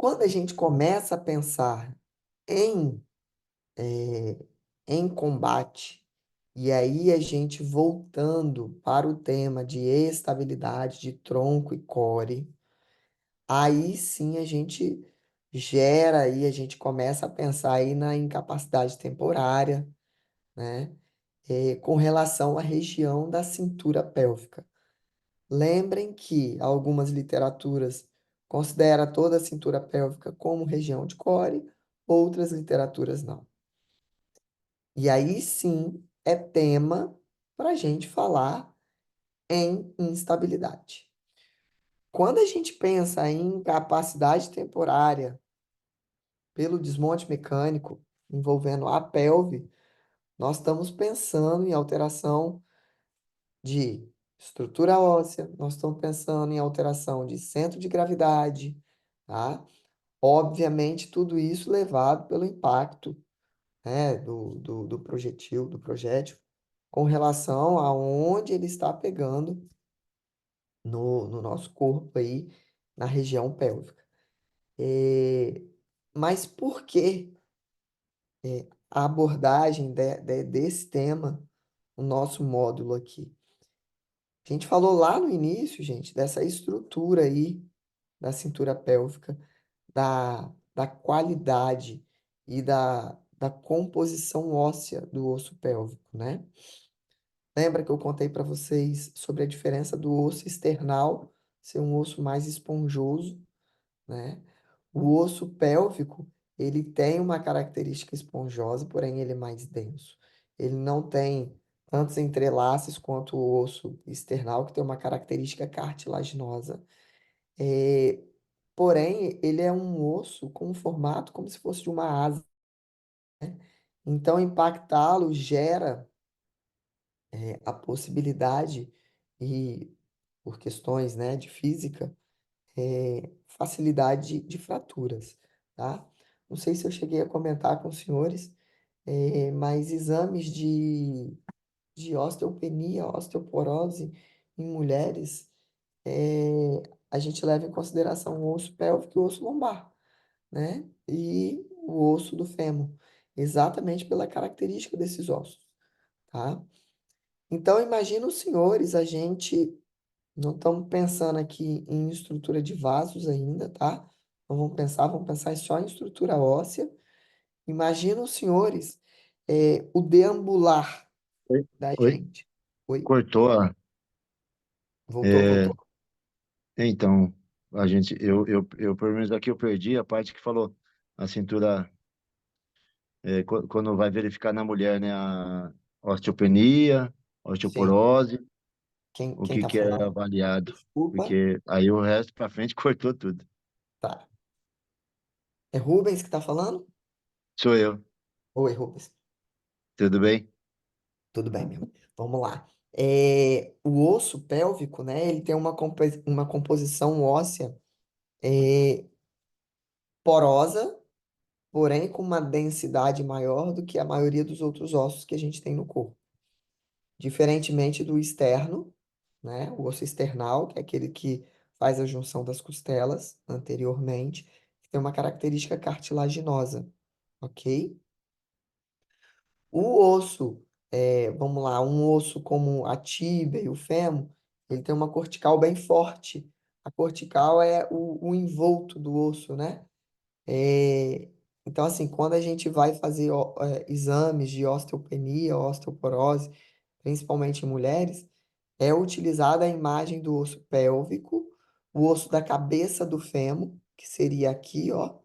Quando a gente começa a pensar em, em combate, e aí a gente voltando para o tema de estabilidade de tronco e core, aí sim a gente gera aí, a gente começa a pensar aí na incapacidade temporária, né? Com relação à região da cintura pélvica. Lembrem que algumas literaturas consideram toda a cintura pélvica como região de core, outras literaturas não. E aí sim é tema para a gente falar em instabilidade. Quando a gente pensa em incapacidade temporária pelo desmonte mecânico envolvendo a pelve, nós estamos pensando em alteração de estrutura óssea, nós estamos pensando em alteração de centro de gravidade, tá? Obviamente, tudo isso levado pelo impacto, né, do projetil, do projétil, com relação a onde ele está pegando no nosso corpo aí, na região pélvica. Mas por que a abordagem desse tema no nosso módulo aqui? A gente falou lá no início, gente, dessa estrutura aí da cintura pélvica, da qualidade e da composição óssea do osso pélvico, né? Lembra que eu contei para vocês sobre a diferença do osso external ser um osso mais esponjoso, né? O osso pélvico, ele tem uma característica esponjosa, porém ele é mais denso. Ele não tem tantos entrelaços quanto o osso external, que tem uma característica cartilaginosa. É, porém, ele é um osso com um formato como se fosse de uma asa. Então, impactá-lo gera a possibilidade, e por questões, né, de física, facilidade de fraturas, tá? Não sei se eu cheguei a comentar com os senhores, mas exames de osteopenia, osteoporose em mulheres, a gente leva em consideração o osso pélvico e o osso lombar, né? E o osso do fêmur, exatamente pela característica desses ossos, tá? Então, imagina os senhores, a gente não estamos pensando aqui em estrutura de vasos ainda, tá? Não vamos pensar só em estrutura óssea. Imagina os senhores, o deambular Oi? da Oi? gente. Oi? Cortou a. Voltou, é, voltou. então, eu, pelo menos aqui eu perdi a parte que falou a cintura, quando vai verificar na mulher, né, a osteopenia, Sim. osteoporose, o Quem que tá que é falando? avaliado, Desculpa. porque aí o resto pra frente cortou tudo. Tá. É Rubens que tá falando? Sou eu, Oi, Rubens. tudo bem? Tudo bem, meu. Vamos lá. O osso pélvico, né? Ele tem uma composição óssea é, porosa, porém com uma densidade maior do que a maioria dos outros ossos que a gente tem no corpo. Diferentemente do externo, né? O osso external, que é aquele que faz a junção das costelas anteriormente, que tem uma característica cartilaginosa, ok? O osso, vamos lá, um osso como a tíbia e o fêmur, ele tem uma cortical bem forte. A cortical é o envolto do osso, né? É, então, assim, quando a gente vai fazer exames de osteopenia, osteoporose, principalmente em mulheres, é utilizada a imagem do osso pélvico, o osso da cabeça do fêmur, que seria aqui, ó,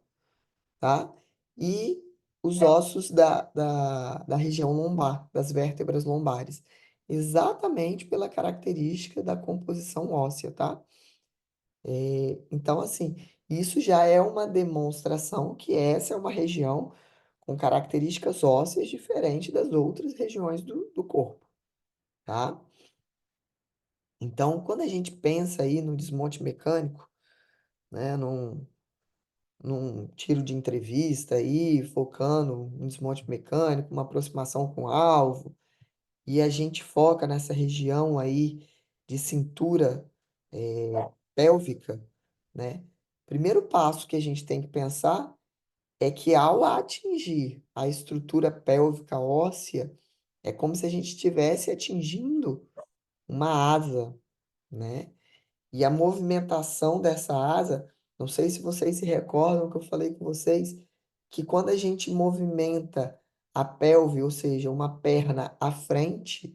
tá? E os ossos da região lombar, das vértebras lombares, exatamente pela característica da composição óssea, tá? Então, assim, isso já é uma demonstração que essa é uma região com características ósseas diferentes das outras regiões do corpo, tá? Então, quando a gente pensa aí no desmonte mecânico, né, num tiro de entrevista aí, focando no desmonte mecânico, uma aproximação com o alvo, e a gente foca nessa região aí de cintura pélvica, né? primeiro passo que a gente tem que pensar é que ao atingir a estrutura pélvica óssea, é como se a gente estivesse atingindo uma asa, né? E a movimentação dessa asa, não sei se vocês se recordam que eu falei com vocês, que quando a gente movimenta a pelve, ou seja, uma perna à frente,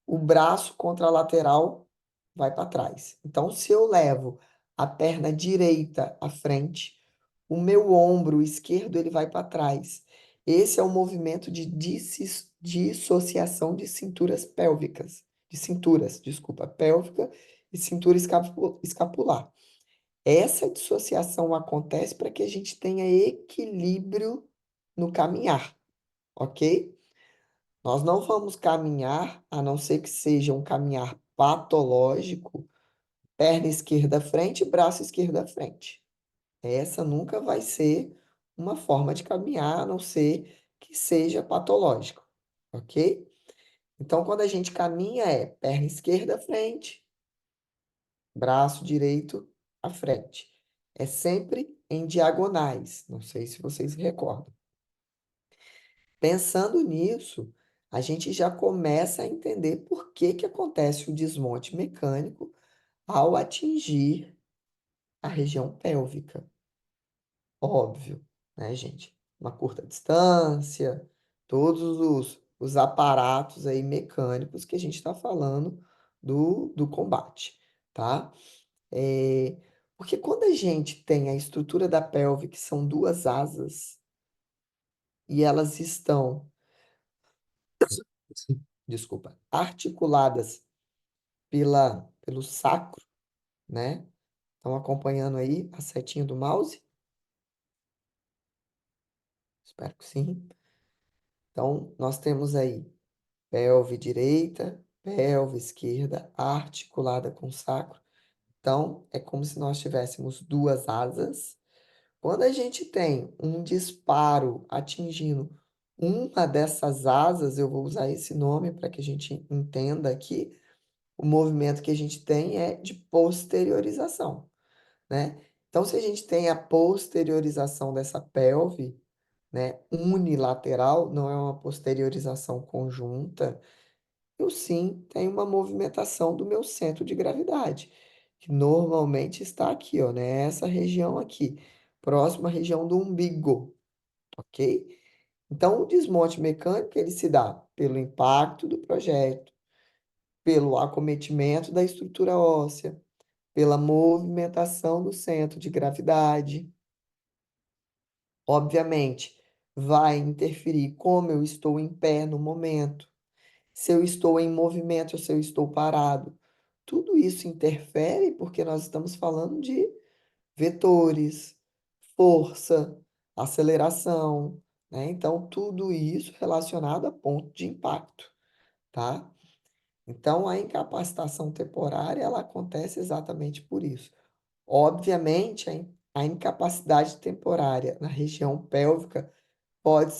o braço contralateral vai para trás. Então, se eu levo a perna direita à frente, o meu ombro esquerdo ele vai para trás. Esse é o movimento de dissociação de cinturas pélvicas, de cinturas, desculpa, pélvica e cintura escapular. Essa dissociação acontece para que a gente tenha equilíbrio no caminhar, ok? Nós não vamos caminhar, a não ser que seja um caminhar patológico, perna esquerda à frente, braço esquerdo à frente. Essa nunca vai ser uma forma de caminhar, a não ser que seja patológico, ok? Então, quando a gente caminha, é perna esquerda à frente, braço direito à frente. É sempre em diagonais, não sei se vocês recordam. Pensando nisso, a gente já começa a entender por que que acontece o desmonte mecânico ao atingir a região pélvica. Óbvio, né, gente? Uma curta distância, todos os aparatos aí mecânicos que a gente está falando do combate, tá? É, porque quando a gente tem a estrutura da pelve, que são duas asas, e elas estão, desculpa, articuladas pelo sacro, né? Estão acompanhando aí a setinha do mouse? Espero que sim. Então, nós temos aí pelve direita, pelve esquerda, articulada com o sacro. Então, é como se nós tivéssemos duas asas. Quando a gente tem um disparo atingindo uma dessas asas, eu vou usar esse nome para que a gente entenda aqui, o movimento que a gente tem é de posteriorização, né? Então, se a gente tem a posteriorização dessa pelve, né, unilateral, não é uma posteriorização conjunta, eu sim tenho uma movimentação do meu centro de gravidade, que normalmente está aqui, ó, nessa região aqui, próxima à região do umbigo, ok? Então, o desmonte mecânico ele se dá pelo impacto do projeto, pelo acometimento da estrutura óssea, pela movimentação do centro de gravidade. Obviamente, vai interferir como eu estou em pé no momento, se eu estou em movimento ou se eu estou parado. Tudo isso interfere porque nós estamos falando de vetores, força, aceleração, né? Então, tudo isso relacionado a ponto de impacto, tá? Então, a incapacitação temporária, ela acontece exatamente por isso. Obviamente, a incapacidade temporária na região pélvica pode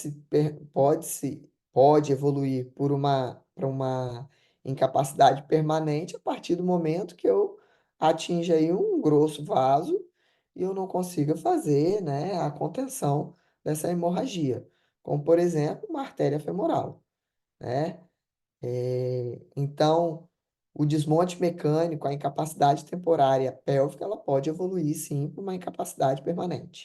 evoluir para uma incapacidade permanente a partir do momento que eu atinja aí um grosso vaso e eu não consiga fazer, né, a contenção dessa hemorragia, como por exemplo, uma artéria femoral, né? Então, o desmonte mecânico, a incapacidade temporária pélvica, ela pode evoluir sim para uma incapacidade permanente.